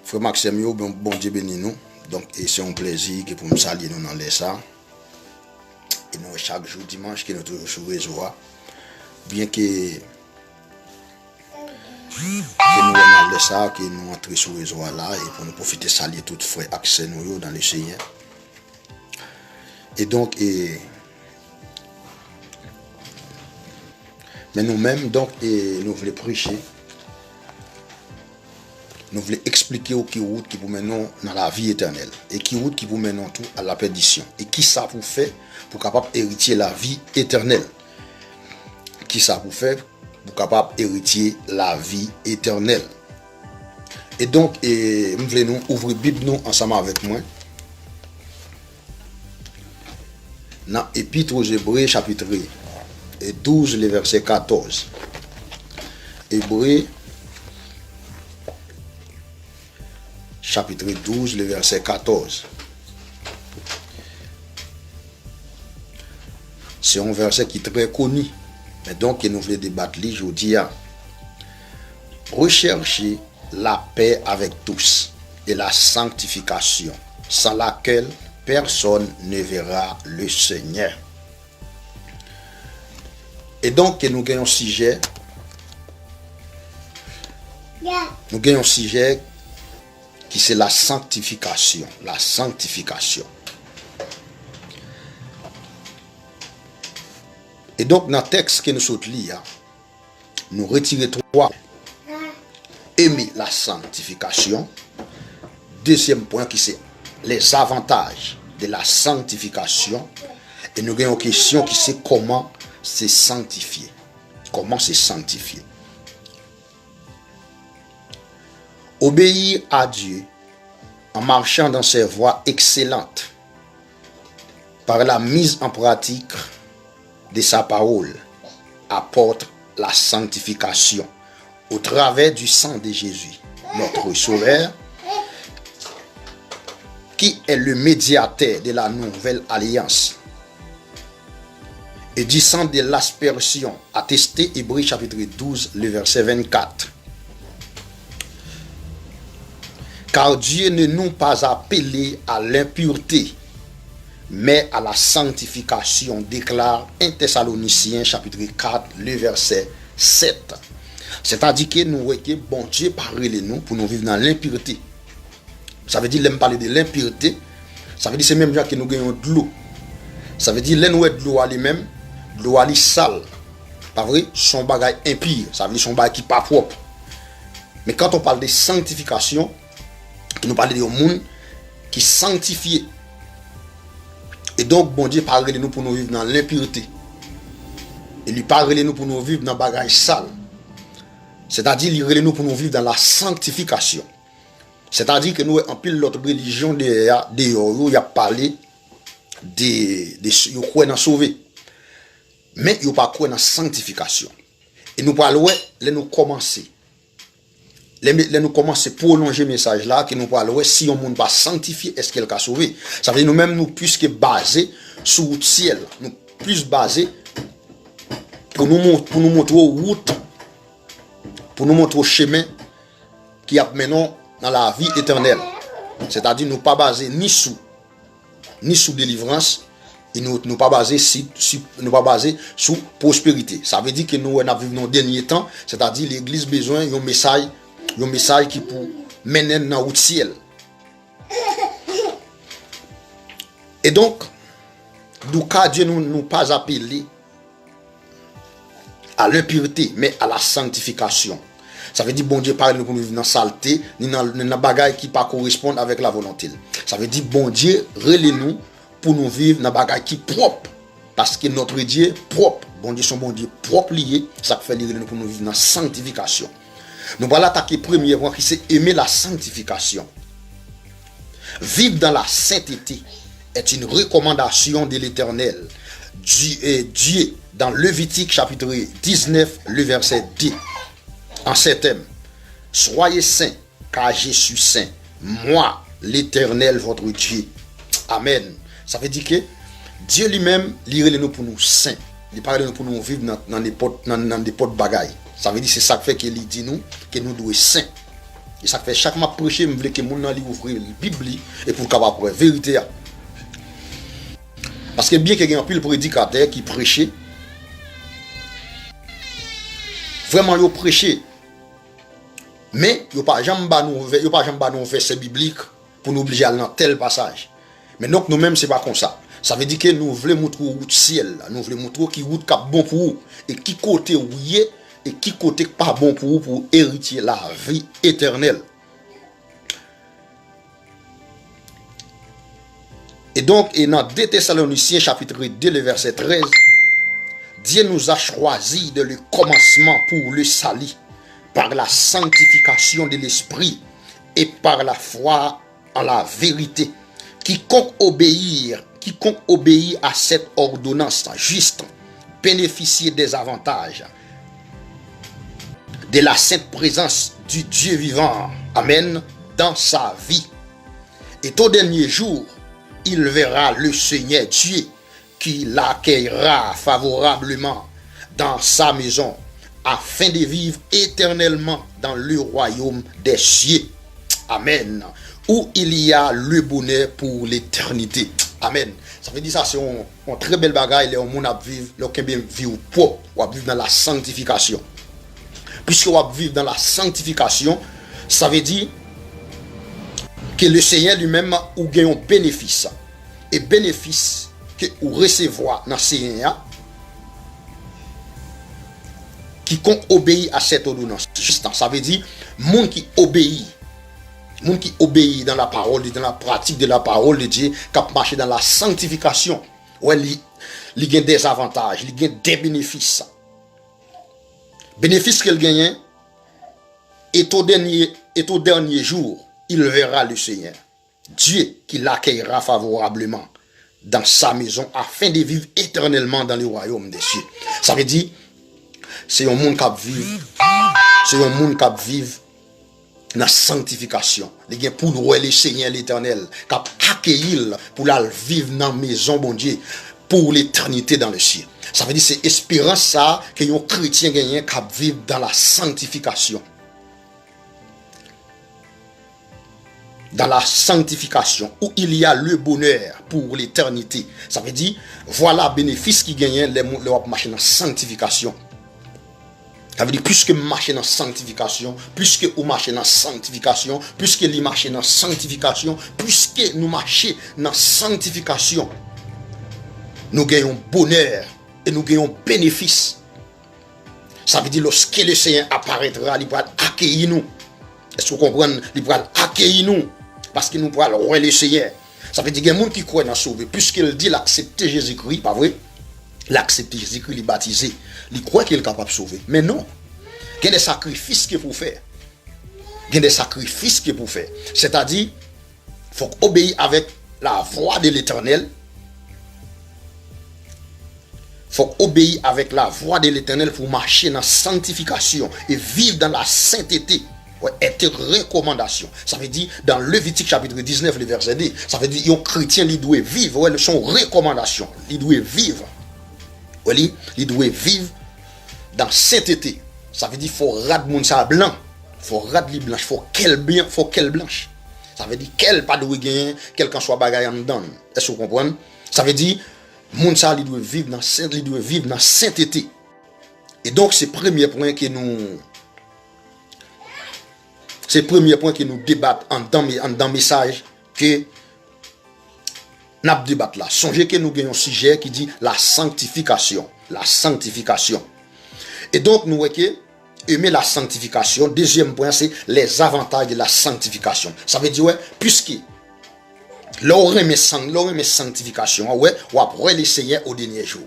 Frère Maxime, bon Dieu béni nous. Donc, et c'est un plaisir que pour nous saluer nous dans les ça. Et nous, chaque jour, dimanche, que nous toujours sur le réseau. Bien que nous dans les ça, que nous entrons sur le réseau là, et pour nous profiter de saluer tous les frères accès nous dans le Seigneur. Et donc, mais nous-mêmes, donc, nous voulons prêcher. Nous voulons expliquer qui route qui vous mène dans la vie éternelle et qui route qui vous mène tout à la perdition et qui ça vous fait pour capable hériter la vie éternelle. Qui ça vous fait pour capable hériter la vie éternelle. Et donc nous voulons ouvrir Bible nous ensemble avec moi. Dans Épître aux Hébreux chapitre 12 le verset 14. Hébreux chapitre 12, le verset 14. C'est un verset qui est très connu. Mais donc, nous voulons débattre aujourd'hui. Recherchez la paix avec tous et la sanctification, sans laquelle personne ne verra le Seigneur. Et donc, nous gagnons un sujet. Nous gagnons un sujet qui c'est la sanctification. La sanctification. Et donc, dans le texte que nous sommes lire, nous retirons trois. Aimer la sanctification. Deuxième point qui c'est les avantages de la sanctification. Et nous avons une question qui c'est comment se sanctifier. Comment se sanctifier. Obéir à Dieu en marchant dans ses voies excellentes par la mise en pratique de sa parole apporte la sanctification au travers du sang de Jésus, notre Sauveur, qui est le médiateur de la nouvelle alliance et du sang de l'aspersion, attesté Hébreux chapitre 12, le verset 24. Car Dieu ne nous pas appelés à l'impureté, mais à la sanctification, déclare 1 Thessaloniciens chapitre 4, le verset 7. C'est-à-dire que nous voyons que bon Dieu parle de nous pour nous vivre dans l'impureté. Ça veut dire, l'aime parler de l'impureté, ça veut dire c'est même genre que nous gagnons de l'eau. Ça veut dire, l'aime de l'eau à lui-même, de l'eau à lui sale. Pas vrai? Son bagage impur, ça veut dire son bagage qui n'est pas propre. Mais quand on parle de sanctification, nous parlons de monde qui sanctifié. Et donc, bon Dieu parle de nous pour nous vivre dans l'impureté. Et lui parle de nous pour nous vivre dans le bagage sale. C'est-à-dire, il parle de nous pour nous vivre dans la sanctification. C'est-à-dire que nous, en pile l'autre religion, il a parlé de quoi dans sauver. Mais il n'y a pas quoi dans sanctification. Et nous parlons, là, nous commencer. Nous commençons à prolonger le message là, que nous parlons, si on ne pas sanctifié, est-ce qu'elle a sauvé? Ça veut dire nous-mêmes, nous plus que basés sur le ciel, nous plus basés pour nous montrer route, pour nous montrer le chemin qui a mené dans la vie éternelle. C'est-à-dire nous pas basés ni sous délivrance, et nous pas basés sur prospérité. Ça veut dire que nous vivons dans le dernier temps, c'est-à-dire l'église besoin d'un message qui pour mener dans le ciel. Et donc, nous cas Dieu nous pas appelé à l'impureté, mais à la sanctification. Ça veut dire bon Dieu parle nous pour nous vivre dans la saleté, ni dans la bagaille qui pas correspond avec la volonté. Ça veut dire bon Dieu relève nous pour nous vivre dans la bagaille qui propre. Parce que notre Dieu propre, bon Dieu son bon Dieu propre lié, ça fait nous pour nous vivre dans la sanctification. Nous allons attaquer le premier point qui c'est aimer la sanctification. Vivre dans la sainteté est une recommandation de l'Éternel. Dieu, dans Lévitique chapitre 19, le verset 2, en ces termes, soyez saints, car je suis saint, moi, l'Éternel, votre Dieu. Amen. Ça veut dire que Dieu lui-même, il relève nous pour nous saints. Il parle de nous pour nous vivre dans des potes bagailles. Ça veut dire que c'est ça qui fait qu'il dit nous que nous devons être saints. Et ça fait chaque fois prêcher, je veux que les gens ouvrent la Bible et pour capable la vérité. Parce que bien qu'il y ait un pile prédicateur qui prêchait, vraiment ils prêchaient. Mais il n'y a pas jamais de verset biblique pour nous obliger à aller dans tel passage. Mais donc nous-mêmes, ce n'est pas comme ça. Ça veut dire que nous voulons montrer route ciel, nous voulons montrer qui route cap bon pour vous et qui côté oui et qui côté pas bon pour vous pour hériter la vie éternelle. Et donc, dans 2 Thessaloniciens chapitre 2, le verset 13, Dieu nous a choisi de le commencement pour le salut par la sanctification de l'esprit et par la foi en la vérité. Quiconque obéit à cette ordonnance juste bénéficier des avantages de la sainte présence du Dieu vivant, amen, dans sa vie. Et au dernier jour, il verra le Seigneur Dieu qui l'accueillera favorablement dans sa maison afin de vivre éternellement dans le royaume des cieux. Amen. Où il y a le bonheur pour l'éternité. Amen. Ça veut dire ça, c'est un très bel bagage. Le monde a vivre, le bien vivre propre, ou à vivre dans la sanctification. Puisque on va vivre dans la sanctification, ça veut dire que le Seigneur lui-même ou gagne un bénéfice. Et bénéfice que ou recevoir dans le Seigneur, quiconque obéit à cette ordonnance. Juste, ça veut dire, monde qui obéit dans la parole, dans la pratique de la parole de Dieu, qui marche dans la sanctification, ouais, il gagne des avantages, il gagne des bénéfices. Bénéfice qu'il gagne, et au dernier jour, il verra le Seigneur, Dieu qui l'accueillera favorablement dans sa maison afin de vivre éternellement dans le royaume des cieux. Ça veut dire, c'est un monde qui vit, dans la sanctification. Il y a pour nous le Seigneur l'éternel, qui accueillir pour la vivre dans la maison, bon Dieu, pour l'éternité dans le ciel. Ça veut dire c'est espérance ça que les chrétiens gagnent qui vivent dans la sanctification. Dans la sanctification, où il y a le bonheur pour l'éternité. Ça veut dire, voilà le bénéfice qui gagne les marcher dans la sanctification. Ça veut dire, puisque marcher dans la sanctification, puisque vous marchez dans la sanctification, puisque vous marchez dans la sanctification, puisque nous marchons dans la sanctification, nous gagnons bonheur et nous gagnons bénéfice. Ça veut dire, lorsque le Seigneur apparaîtra, il va accueillir nous. Est-ce que vous comprenez? Il va accueillir nous. Parce que nous pourrons le roi le Seigneur. Ça veut dire qu'il y a des gens qui croient dans sauver. Puisqu'il dit l'accepter Jésus-Christ, pas vrai? L'accepter Jésus-Christ, il est baptisé. Il croit qu'il est capable de sauver. Mais non. Il y a des sacrifices qu'il faut faire. Il y a des sacrifices qu'il faut faire. C'est-à-dire, il faut obéir avec la voix de l'Éternel. Il faut obéir avec la voix de l'Éternel pour marcher dans la sanctification et vivre dans la sainteté. Être recommandation. Ça veut dire, dans Lévitique chapitre 19, le verset 2, ça veut dire, un chrétien, il doit vivre, son recommandation. Il doit vivre. Il doit vivre dans sainteté. Ça veut dire, il faut rad moun sa blanc. Il faut rad li blanche. Il faut qu'elle blanche. Ça veut dire, qu'elle pas de gagner, quel qu'en soit bagaille en dedans. Est-ce que vous comprenez? Ça veut dire, moun sa, il doit vivre dans sainteté. Et donc, c'est le premier point que nous. C'est le premier point que nous débattons dans le message que nous débattons là. Songez que nous avons un sujet qui dit la sanctification. La sanctification. Et donc, nous voyons que aimer la sanctification. Deuxième point, c'est les avantages de la sanctification. Ça veut dire, ouais, puisque l'on aime sanctification, ouais, on va le Seigneur au dernier jour.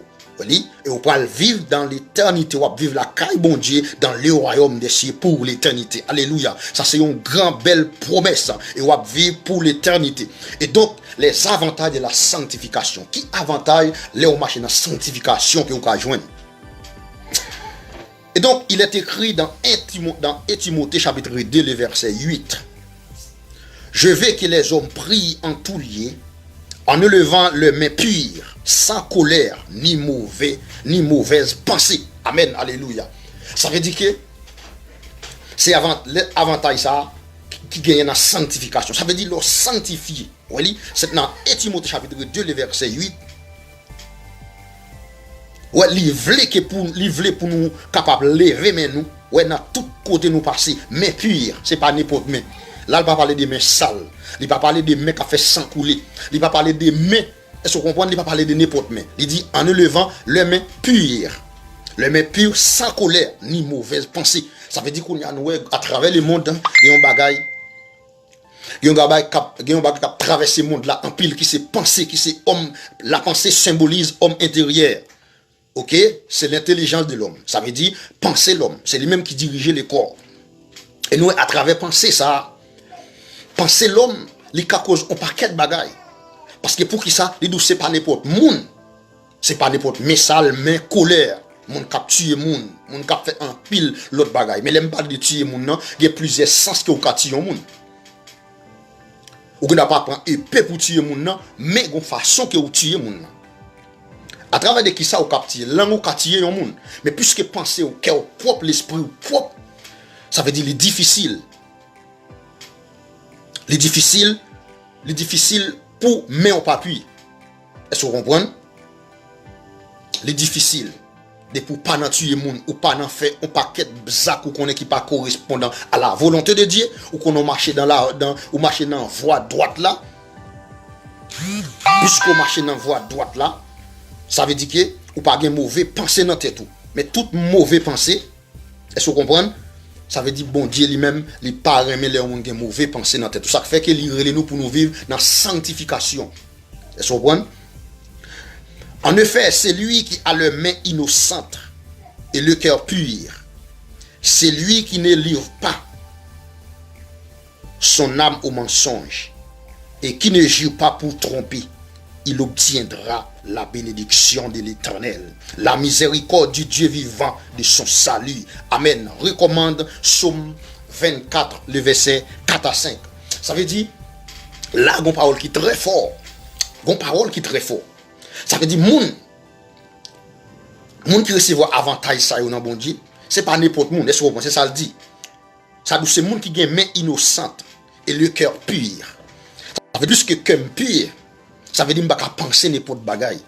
Et on va vivre dans l'éternité, on va vivre la caille bon Dieu dans le royaume des cieux pour l'éternité. Alléluia. Ça c'est une grande belle promesse. Et on va vivre pour l'éternité. Et donc, les avantages de la sanctification. Qui avantage les marcher dans la sanctification que on va joindre? Et donc, il est écrit dans 1 Timothée chapitre 2, le verset 8. Je veux que les hommes prient en tout lieu, en élevant le main pure, sans colère, ni mauvaise pensée. Amen, alléluia. Ça veut dire que c'est l'avantage ça qui gagne dans la sanctification. Ça veut dire le sanctifier. Oui, c'est dans Timothée chapitre 2, le verset 8. Ouais, il voulait pour nous capables de lever mais nous, ouais, dans tout côté nous passer, mais pur, c'est pas n'importe main. Là, il va parler des mains sales, il va parler des mains qui ont fait sang couler, il va parler des mains, est-ce que vous comprenez, il va parler de n'importe main. Il dit en élevant les mains pures, les mains pures sans colère ni mauvaise pensée. Ça veut dire qu'on y a nous à travers le monde, il y a un bagaille. Il y a un bagaille qui a traversé le monde là, en pile, qui s'est pensé, qui s'est homme. La pensée symbolise homme intérieur. Ok? C'est l'intelligence de l'homme. Ça veut dire penser l'homme. C'est lui-même qui dirigeait les corps. Et nous, à travers penser ça, penser l'homme, il cause un paquet de bagailles. Parce que pour qui ça, il dit c'est pas n'importe monde. C'est pas n'importe message, mais colère. Moun kap tuer moun kap fait un pile l'autre bagaille. Mais l'aime pas de tuer moun non, il y a plusieurs sens que ou ka tuer moun. Ou n'a pas prendre épée pour tuer moun non, mais gon façon que ou tuer moun non. À travers de qui ça ou ka tuer, langue ou ka tuer yon moun. Mais puisque penser au cœur propre, l'esprit propre, ça veut dire les difficile. Les difficile pour mais on pas appuyer. Est-ce que vous comprenez? Les difficiles. De pour pas nan tuer moun ou pas nan faire un paquet de zak ou qu'on est qui pas correspondant à la volonté de Dieu ou qu'on marche ou marcher dans voie droite là. Puisqu'on marche dans voie droite là, ça veut dire que ou pas gen mauvais pensée dans tête tout. Mais toute mauvaise pensée, est-ce que vous comprenez? Ça veut dire bon Dieu lui-même, il pas aimer les gens qui ont mauvais pensée dans tête tout. Ça fait qu'il relève nous pour nous vivre dans sanctification. Est-ce que vous comprenez? En effet, c'est lui qui a les mains innocentes et le cœur pur. C'est lui qui ne livre pas son âme au mensonge et qui ne jure pas pour tromper. Il obtiendra la bénédiction de l'Éternel, la miséricorde du Dieu vivant de son salut. Amen. Recommande Psaume 24, le verset 4 à 5. Ça veut dire, là, il y a une parole qui est très fort. Il y a une parole qui est très fort. Ça veut dire, moun qui recevoir avantage ça dans bon Dieu, c'est pas n'importe monde, est-ce que vous pensez ça le dit? Ça c'est moun qui gagne main innocente et le cœur pur. Ça veut dire que cœur pur, ça veut dire qu'on va penser n'importe bagaille.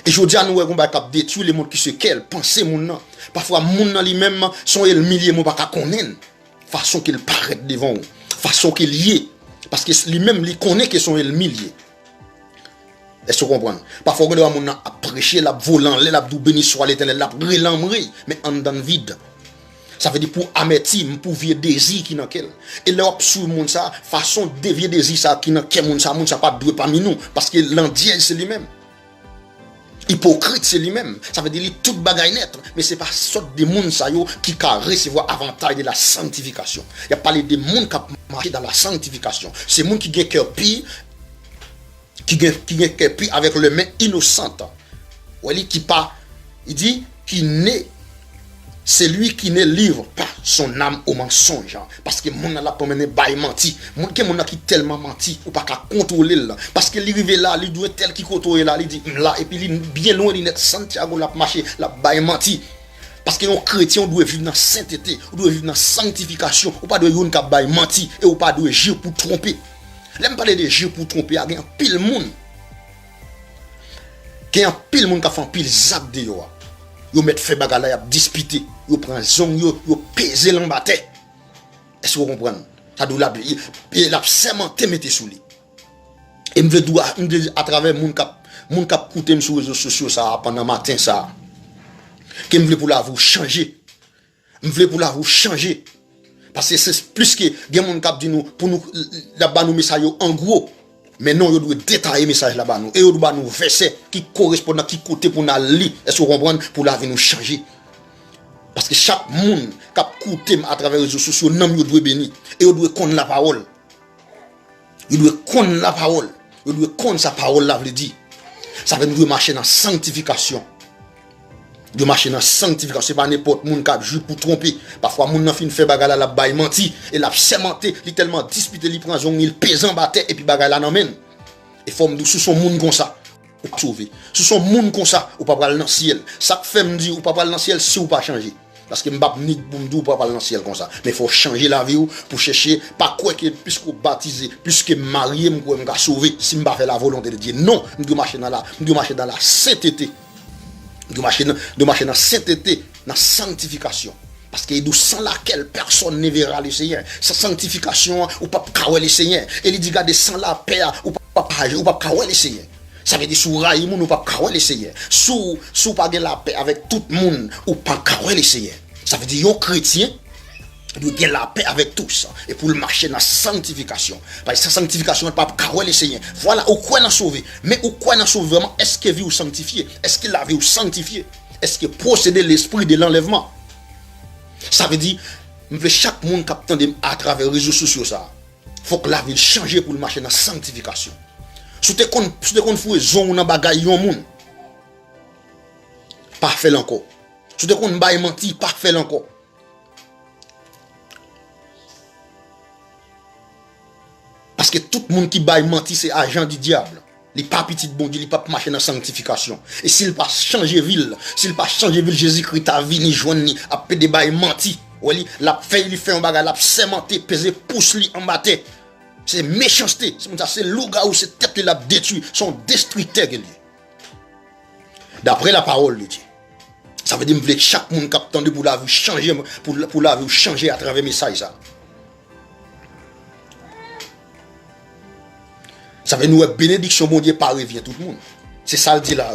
Et je dis à nous, on va détruire les monde qui se quel penser moun nan. Parfois moun nan lui-même sont humiliés, mon pas connaître façon qu'il paraît devant vous, façon qu'il y est parce que lui-même il connaît que sont humiliés. Est-ce que vous comprenez? Parfois, on a prêché, la volant, la béni soit l'Éternel, la relamri, mais en dans vide. Ça veut dire pour amertime, pour vieux désir qui n'a quel. Et là, sur moun ça, façon de vieux désir ça qui n'a quel moun ça pas doué parmi nous, parce que l'indien c'est lui-même. Hypocrite c'est lui-même. Ça veut dire toute bagaille net, mais c'est pas sorte de moun ça yo qui ka recevoir avantage de la sanctification. Il y a parlé de moun qui marché dans la sanctification. C'est moun qui gagne cœur pire. Qui puis avec les mains innocentes. Il dit c'est lui qui ne livre pas son âme au mensonge. Parce que mon la pas mené bail menti. Mon qui tellement menti ou pas qu'à contrôler là. Parce que arrive là, il doit tel qui contrôle là, il dit là et puis il bien loin il est Santiago la marché la bail menti. Parce que les chrétiens on doit vivre dans sainteté, on doit vivre dans sanctification, ou pas de yon ka bail menti et ou pas de jure pour tromper. L'aime parler de jeu pour tromper, il y a un pile monde. Il y a un pile monde qui a fait un pile zap de yo. Yo met fait bagala, yo disputé, yo prend zong, yo pèse l'embate. Est-ce que vous comprenez? Ça doit la sermenté mette sous lui. Et me veut à travers monde qui écouter sur les réseaux sociaux ça pendant matin ça. Que me veut pour la vous changer. Me veut pour la vous changer. Parce que c'est plus que des gens qui dit nous pour nous là-bas nous message en gros. Mais non, il doit détailler message là-bas nous et il doit nous verser qui correspond à qui côté pour nous lire. Est-ce que vous comprenez pour la vie nous changer? Parce que chaque monde qui écoute à travers les réseaux sociaux, il doit bénir et il doit connaître la parole. Il doit connaître la parole. Il doit connaître sa parole là veut dire. Ça veut nous marcher dans sanctification. De marcher dans sanctification, c'est pas n'importe monde qui a joué pour tromper. Parfois moun nan fin fait bagala la bail menti et la sermenté, li tellement disputé, li prend zong, il pèse en bataille et puis bagala nan men. Et forme sous son monde comme ça, ou sauver. Sous son monde comme ça, ou pas pral dans ciel. Ça fait me dire ou pas pral dans ciel si ou pas changer. Parce que m'bap ni boumdou pour parler dans le ciel comme ça. Mais il faut changer la vie pour chercher, pas quoi que puisque baptisé, puisque marié, m'ka sauver, si m'ba fait la volonté de Dieu. Non, m'doit marcher dans la sainteté. M'doit marcher dans la sainteté, dans la sanctification. Parce que sans laquelle personne ne verra le Seigneur. Sa sanctification, ou pas kawel le Seigneur. Et il dit, regardez, sans la paix, ou pas kawel le Seigneur. Ça veut dire, sous raï, ou pas kawel le Seigneur. Sous pas la paix avec tout le monde, ou pas kawel le Seigneur. Ça veut dire, un chrétien doit gagner la paix avec tous. Et pour le marcher dans la sanctification. Parce que sa sanctification, pas kawel le Seigneur. Voilà, ou quoi n'a sauvé. Mais ou quoi n'a sauvé vraiment? Est-ce qu'il vit ou sanctifié? Est-ce qu'il a vu ou sanctifié? Est-ce qu'il procédé l'esprit de l'enlèvement? Ça veut dire, chaque monde qui à travers les réseaux sociaux, ça, faut que la vie change pour le marcher dans la sanctification. Si tu es fait zone dans bagaille yon moun, pas fait encore. Si tu es bail menti, pas fait encore. Parce que tout le monde qui baille menti, c'est agent du diable. Les pas petit bon Dieu, les pas marcher dans la sanctification. Et s'il pas changer ville, Jésus-Christ a venu joindre a peu de bail menti. La fait il fait un bagage, la sémenté, peser pousse li en bataille. C'est méchanceté, c'est louga ou c'est tête la détruit, son destructeur. D'après la parole de Dieu. Ça veut dire que chaque monde qui attend pour la vie changer pour la vie changer à travers message ça. Ça veut dire bénédiction, mon Dieu, parvient tout le monde. C'est ça le dit là.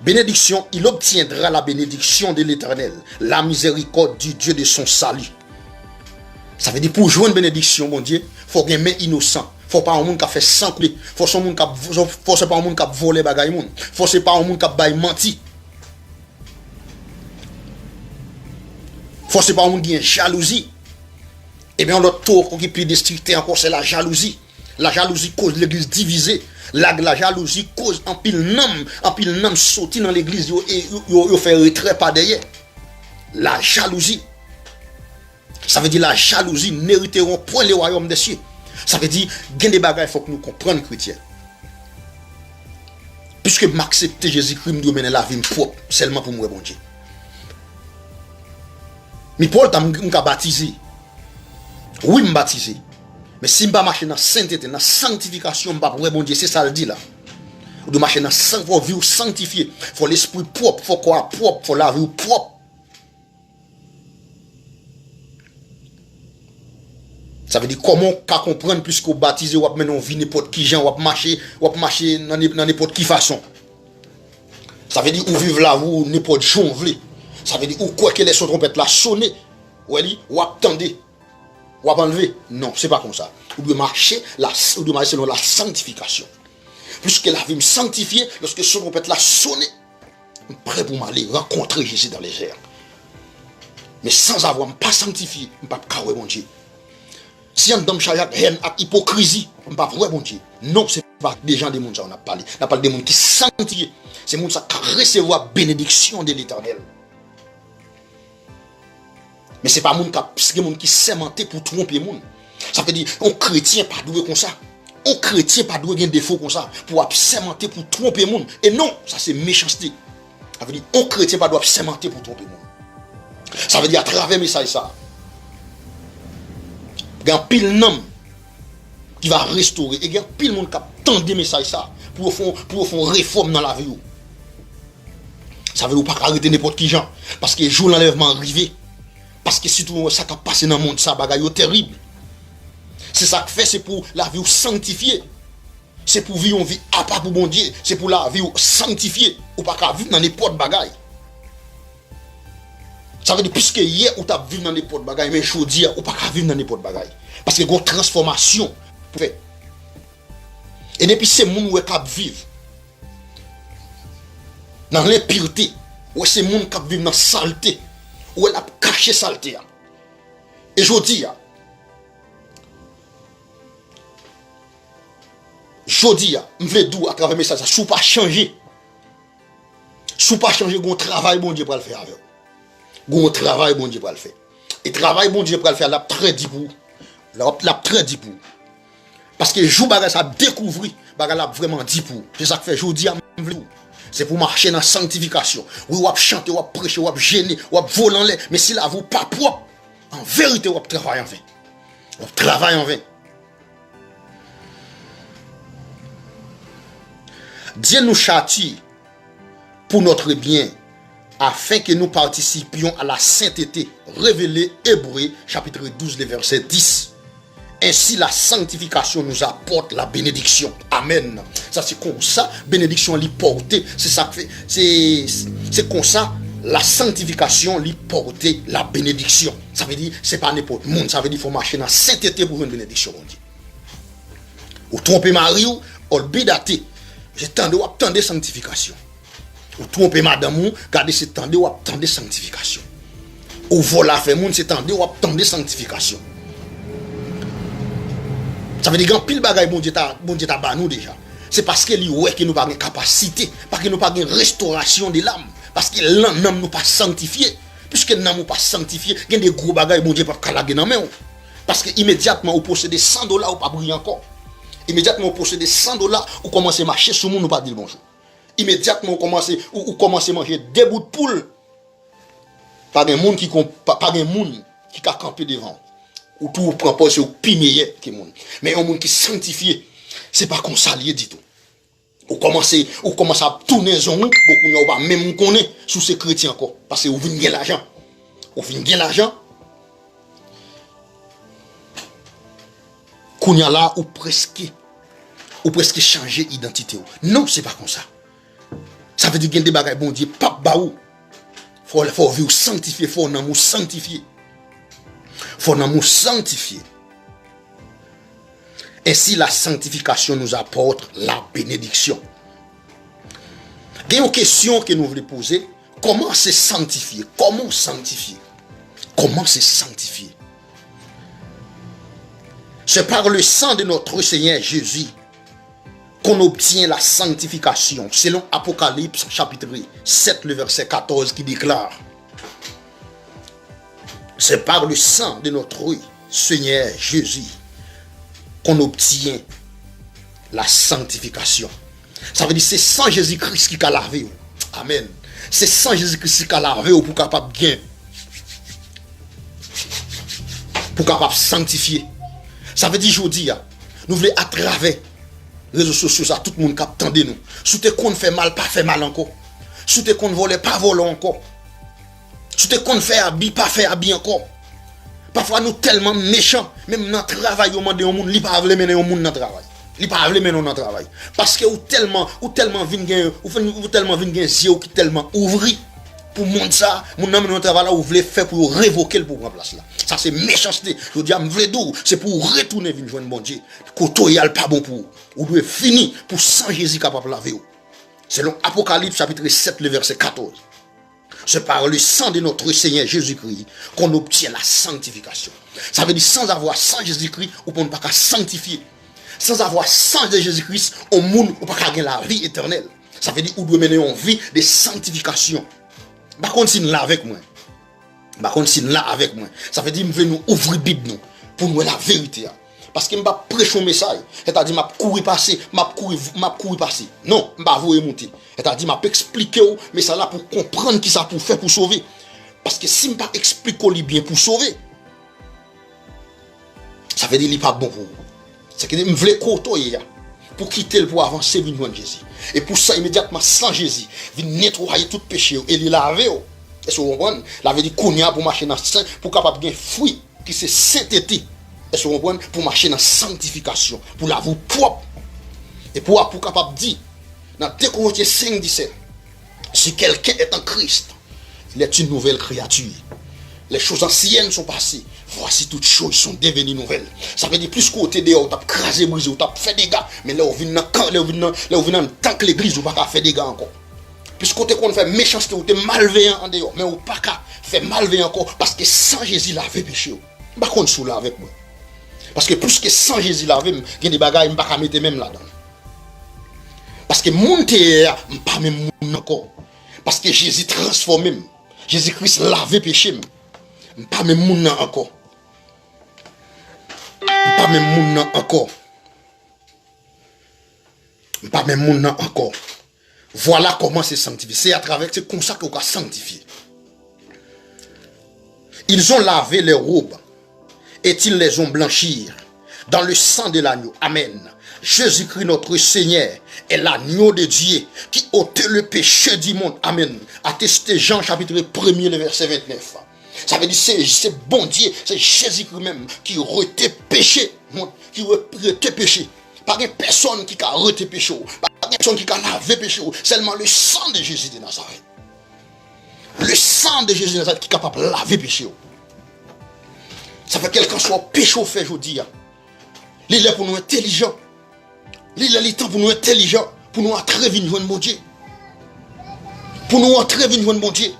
Bénédiction, il obtiendra la bénédiction de l'Éternel, la miséricorde du Dieu de son salut. Ça veut dire pour jouer une bénédiction, mon Dieu, il faut qu'il y ait un main innocent. Il ne faut pas un monde qui a fait sans clé. Il ne faut pas un monde qui a volé bagaille. Il ne faut pas un monde qui a menti. Il ne faut pas un monde qui a jalousie. Et bien l'autre tour qui peut destructer encore, c'est la jalousie. La jalousie cause l'église divisée. La jalousie cause un pile nam sauter dans l'église et yo fait retrait par derrière. La jalousie. Ça veut dire la jalousie n'hériteront point le royaume des cieux. Ça veut dire gain des bagages faut que nous comprenions chrétiens. Puisque m'accepter Jésus-Christ me mener la vie propre seulement pour moi bon Dieu. Mais Paul t'a baptisé. Oui, me baptisé. Mais si je ne marche dans la sainteté, dans la sanctification, bon Dieu, c'est ça le dit là. Vous devez marcher dans la vie sanctifiée. Il faut l'esprit propre, il faut quoi propre, il faut la vie propre. Ça veut dire comment comprendre puisque vous baptisez, vous avez vie n'importe qui gens, vous marcher dans n'importe qui façon. Ça veut dire vous vivez là, vous n'importe jour. Ça veut dire ou quoi que les sons trompettes là sonner, ou attendez. Ou enlever. Non, c'est pas comme ça. Vous devez marcher selon la sanctification. Puisque la vie me sanctifie, lorsque ce trompette la sonne, je suis prêt pour m'aller rencontrer Jésus dans les airs. Mais sans avoir pas sanctifié, je ne peux pas voir mon Dieu. Si on donne charge haine et hypocrisie, je ne peux pas voir mon Dieu. Non, ce n'est pas des gens des mondes ça on a parlé. On a parlé des gens qui sanctifient. C'est des gens qui recevoir bénédiction de l'Éternel. Mais ce n'est pas des gens qui sémentent pour tromper les gens. Ça veut dire un chrétien pas doué comme ça. Un chrétien pas doué un défaut comme ça pour sémenter pour tromper les gens. Et non, ça c'est méchanceté. Ça veut dire un chrétien pas doit sémenter pour tromper les gens. Ça veut dire à travers le message ça. Il y a un pile nom qui va restaurer. Et il y a un pile monde qui attend des messages ça pour faire une réforme dans la vie. Ça veut dire pas arrêter n'importe qui gens. Parce que le jour l'enlèvement arrivé. Parce que si tout ça qui a passé dans le monde, ça bagaille terrible. C'est ça que fait, c'est pour la vie sanctifiée. C'est pour vivre une vie à part pour bon Dieu. C'est pour la vie sanctifiée. Ou pas qu'à vivre dans n'importe bagaille. Ça veut dire, puisque hier, ou t'as vécu dans n'importe bagaille, mais aujourd'hui, ou pas qu'à vivre dans n'importe bagaille. Parce que il y a une transformation pour faire. Et depuis ces gens qui vivent dans l'impureté, ou ces gens qui vivent dans la saleté, où elle a caché saleté. Et je dis, je veux dire à travers le message, si vous pas changer, un travail bon Dieu pour le faire avec vous. Un travail bon Dieu pour le faire. Et travail bon Dieu pour le faire, l'a très dit pour. L'a très dit pour. Parce que je vais ça découvrir, l'a vraiment dit pour. C'est ça que fait, je dis à C'est pour marcher dans la sanctification. Oui, ou chanter, ou prêcher, ou gêner, ou voler, mais si là vous pas propre, en vérité, vous travaillez en vain. Vous travaillez en vain. Dieu nous châtie pour notre bien, afin que nous participions à la sainteté révélée Hébreux chapitre 12, le verset 10. Ainsi la sanctification nous apporte la bénédiction. Amen. Ça c'est comme ça, bénédiction l'y porter, c'est ça que fait, c'est comme ça la sanctification l'y porter la bénédiction. Ça veut dire c'est pas n'importe monde, ça veut dire faut marcher dans la sainteté pour une bénédiction. Ou tromper Marie ou le bidaté. J'ai tendu ou attendre sanctification. Ou tromper madame ou garder c'est tendu ou attendre sanctification. Ou voler faire monde c'est tendu ou attendre sanctification. Ça veut dire que pile bagaille bon Dieu t'a ba nous déjà. C'est parce que lui ouais que nous pas de capacité, parce que nous pas de restauration de l'âme, parce que l'âme nous pas sanctifié. Puisque l'âme nous pas sanctifié, il y a des gros bagailles bon Dieu pas calaguer dans main. Parce que immédiatement vous possédez $100 ou pas briller encore. Immédiatement vous possédez $100 ou commencez à marcher sur monde ou pas dire bonjour. Immédiatement vous commencez à manger des bouts de poule. Pas un monde qui a campé devant. Ou tout prend pas sur plus meilleur que monde. Mais un monde qui sanctifié, c'est pas comme ça lié dit tout. Ou commence à tourner zone, beaucoup n'a pas même connaît sous ces chrétiens encore parce que vous venez l'argent. Vous venez l'argent. Kounya là ou presque changer identité. Non, c'est pas comme ça. Ça veut dire qu'il y a des bagages bon Dieu pas baou. Faut vivre sanctifié, faut un amour sanctifié. Faut un amour sanctifié. Ainsi, la sanctification nous apporte la bénédiction. Il y a une question que nous voulons poser. Comment se sanctifier? Comment sanctifier? Comment se sanctifier? C'est par le sang de notre Seigneur Jésus qu'on obtient la sanctification. Selon Apocalypse chapitre 7, le verset 14 qui déclare: c'est par le sang de notre Seigneur Jésus qu'on obtient la sanctification. Ça veut dire c'est sans Jésus-Christ qui a lavé. Amen. C'est sans Jésus-Christ qui a lavé pour capable bien. Pour capable sanctifier. Ça veut dire aujourd'hui, nous voulons à travers les réseaux sociaux, ça tout le monde qui attend de nous. Si tu qu'on fait mal, pas fait mal encore. Si tu qu'on vole, pas voler encore. Si tu qu'on fait habiller, pas fait habiller encore. Parfois nous tellement méchants, même dans le travail, on demande au monde, il pas veut mener au monde dans le travail. Il pas veut mener dans le travail. Parce que ou tellement vinn yeux qui tellement ouvri pour monde ça, mon nom dans le travail là, ou voulez faire pour révoquer le pour prendre place là. Ça c'est méchanceté. Je dis c'est pour retourner venir joindre bon Dieu. Koto yal pas bon pour. Ou doit finir pour sans Jésus capable laver. Selon Apocalypse chapitre 7 le verset 14. C'est par le sang de notre Seigneur Jésus-Christ qu'on obtient la sanctification. Ça veut dire sans avoir sang Jésus-Christ, on ne peut pas sanctifier. Sans avoir sang de Jésus-Christ, on ne peut pas gagner la vie éternelle. Ça veut dire qu'on doit mener une vie de sanctification. Par contre, si nous là avec moi. Ça veut dire que nous ouvrir la Bible nous, pour nous la vérité. Parce que je ne vais pas prêcher un message. C'est-à-dire que je vais courir passer. Non, je ne vais pas vous remonter. C'est-à-dire que je vais expliquer mais ça là pour comprendre qui ça pour faire pour sauver. Parce que si je ne vais pas expliquer bien pour sauver, ça veut dire qu'il n'est pas bon pour vous. C'est que je veux côtoyer pour quitter le pour avancer vers Jésus. Et pour ça, immédiatement, sans Jésus, il nettoyer tout péché et il laver. Est-ce que vous comprenez? La veut dire qu'on y a pour marcher dans le saint, pour capable de fruit qui c'est sainteté. Est-ce que vous comprenez? Pour marcher dans la sanctification, pour la vous propre. Et pour capable de dire, dans 2 Corinthiens 5, 17, si quelqu'un est en Christ, il est une nouvelle créature. Les choses anciennes sont passées. Voici toutes choses sont devenues nouvelles. Ça veut dire plus côté dehors, tu as crasé, brisé, tu as fait des dégâts. Mais là, on vient dans tant que l'église, on ne peut pas faire des dégâts encore. Plus côté qu'on fait méchanceté, on est malveillant en dehors. Mais on ne peut pas faire malveillant encore. Parce que sans Jésus, il avait péché. Par contre, sous là avec moi. Parce que plus que sans Jésus, il avait, il y a des bagages, je ne peux pas mettre même là-dedans. Parce que mon terre, je ne peux pas même encore. Parce que Jésus transforme même. Jésus-Christ lave péché. Je ne peux pas même mon encore. Pas même mon encore. Pas même mon encore. Voilà comment c'est sanctifié. C'est à travers, c'est comme ça qu'on va sanctifier. Ils ont lavé les robes et ils les ont blanchis dans le sang de l'agneau. Amen. Jésus-Christ notre Seigneur est l'agneau de Dieu qui ôte le péché du monde. Amen. Attesté Jean chapitre 1er, le verset 29. Ça veut dire c'est bon Dieu, c'est Jésus-Christ même qui rete péché, qui rete péché. Pas une personne qui a rete péché, pas une personne qui a lavé péché, seulement le sang de Jésus de Nazareth. Le sang de Jésus de Nazareth qui est capable de laver péché. Ça fait quelqu'un soit péché fait aujourd'hui. Il est pour nous intelligents. Il est le temps pour nous intelligents, pour nous entrer venir mon Dieu. Pour nous entrer venir mon Dieu.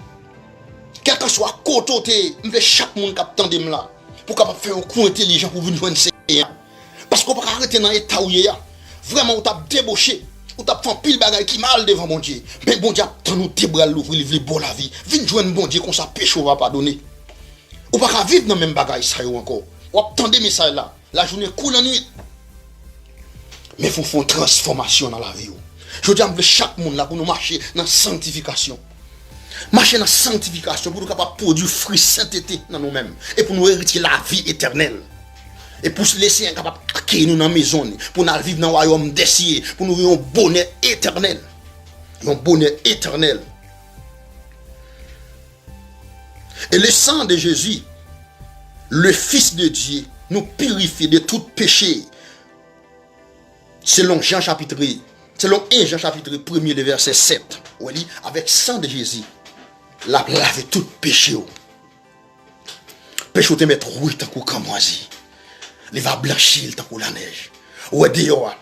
Quel que soit côté, chaque monde qui attend là, pour capable faire un coup intelligent pour venir joindre Seigneur. Parce qu'on peut arrêter dans l'état où il y a. Vraiment, on t'a débauché. On t'a fait pile bagaille qui mal devant mon Dieu. Mais bon Dieu, attend nous tes bras l'ouvrir, il bon la vie. Viens joindre bon Dieu qu'on ça péché on va pardonner. On ne peut pas vivre dans le même bagaille ça encore. On attend des messages là. La journée coule en nuit. Mais il faut faire une transformation dans la vie. Je dis à chaque monde là pour nous marcher dans la sanctification. Marcher dans la sanctification pour nous capables de produire fruit sainteté dans nous-mêmes. Et pour nous hériter la vie éternelle. Et pour se laisser incapable d'accueillir nous dans la maison. Pour nous vivre dans le royaume des cieux. Pour nous vivre un bonheur éternel. Un bonheur éternel. Et le sang de Jésus, le Fils de Dieu, nous purifie de tout péché. Selon 1 Jean chapitre 1er, le verset 7. Avec sang de Jésus, la laver tout péché. Péché te mettre rouge tant qu'on cramoisi. Il va blanchir tant qu'on la neige. Ou dehors,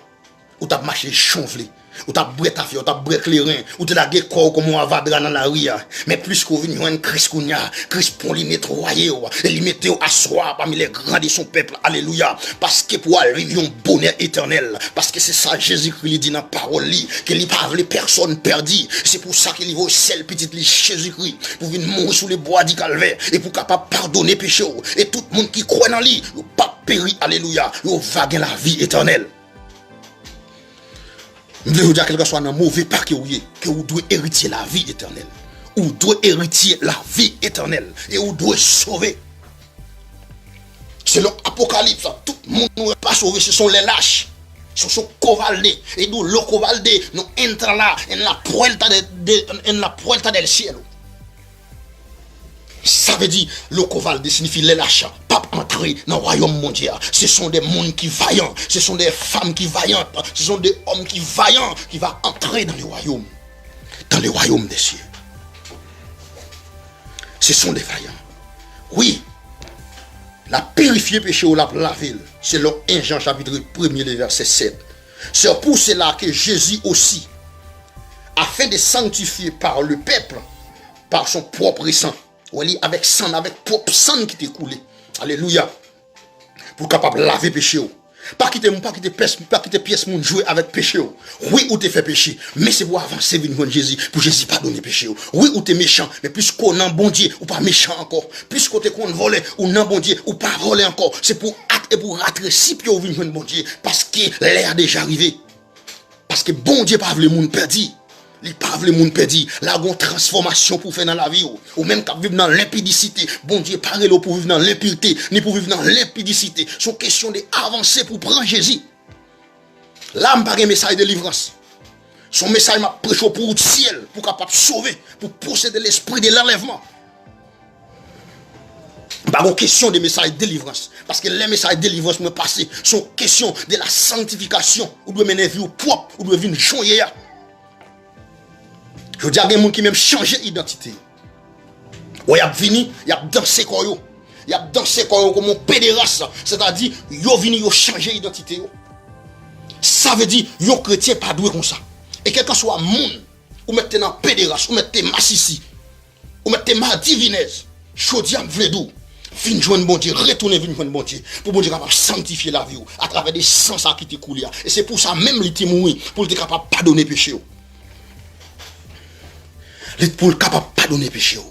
ou t'as marché chonflé. Ou t'as bré ta fille, ou t'as bré les reins, ou t'as la guerre comme on va dans la rue. Mais plus qu'on vient un Christ qu'on a, Christ pour lui nettoyer, et lui mettre à soi parmi les grands de son peuple. Alléluia. Parce que pour vivre un bonheur éternel. Parce que c'est ça Jésus-Christ dit dans la parole, qu'il n'y a pas les personnes perdues. C'est pour ça qu'il y a au ciel petit Jésus-Christ, pour venir mourir sous les bois du calvaire, et pour capable pardonner péché. Et tout le monde qui croit dans lui, il pas péri, alléluia, il va gagner la vie éternelle. Je veux dire quelque soit dans mauvais pas que vous devez hériter la vie éternelle. Vous devez hériter la vie éternelle. Et vous devez sauver. Selon Apocalypse, tout le monde ne peut pas sauver. Ce sont les lâches. Ce sont covaldés. Et nous, le covaldé, nous entrons là en la puerta del cielo. Ça veut dire, le covaldé signifie les lâches. Pas entrer dans le royaume mondial. Ce sont des mondes qui vaillants. Ce sont des femmes qui vaillantes. Ce sont des hommes qui vaillants qui vont entrer dans le royaume. Dans le royaume des cieux. Ce sont des vaillants. Oui. La purifier péché ou la laver. Selon 1 Jean chapitre 1er, verset 7. C'est pour cela que Jésus aussi, afin de sanctifier par le peuple, par son propre sang, avec sang, avec propre sang qui t'est coulé. Alléluia. Pour capable laver péché. Pas quitter pièce moun jouer avec péché. Oui, ou t'es fait péché, mais c'est pour avancer vers Jésus, pour Jésus pardonner péché. Oui, ou t'es méchant, mais plus qu'on a bon Dieu, ou pas méchant encore. Plus qu'on t'es qu'on volé, ou non bon Dieu, ou pas volé encore. C'est pour acte et pour rentrer si pied au vers bon Dieu, parce que l'air déjà arrivé. Parce que bon Dieu pas le monde perdu. Les pauvres, les gens perdus, là, il y a une transformation pour faire dans la vie. Ou même quand vivre dans l'impudicité. Bon Dieu, parle pour vivre dans l'impureté, ni pour vivre dans l'impudicité. C'est une question d'avancer pour prendre Jésus. Là, je parle un message de délivrance. Son message m'a prêché pour le ciel, pour capable sauver, pour posséder l'esprit de l'enlèvement. Pas une question de message de délivrance. Parce que les messages de délivrance me passent sont question de la sanctification. Ou doit mener vie propre, ou doit vivre joyeux. Je dis à des gens qui même changé d'identité. Ou y a vini, y a dansé quoi yo. Y a dansé quoi yo comme un pédéraste. C'est-à-dire, yo vini yo changer d'identité. Ça veut dire, yo chrétien pas doué comme ça. Et quel que soit monde, ou mettez dans pédéraste, ou mettez massissi, ou mettez ma divinesse. Je dis à m'vledou. Fin joindre bon Dieu, retourner venir joindre bon Dieu. Pour bon Dieu capable sanctifier la vie à travers des sens qui te coulent. Et c'est pour ça même il te mourir, pour être capable de pardonner péché. Pour le capable de pardonner péché.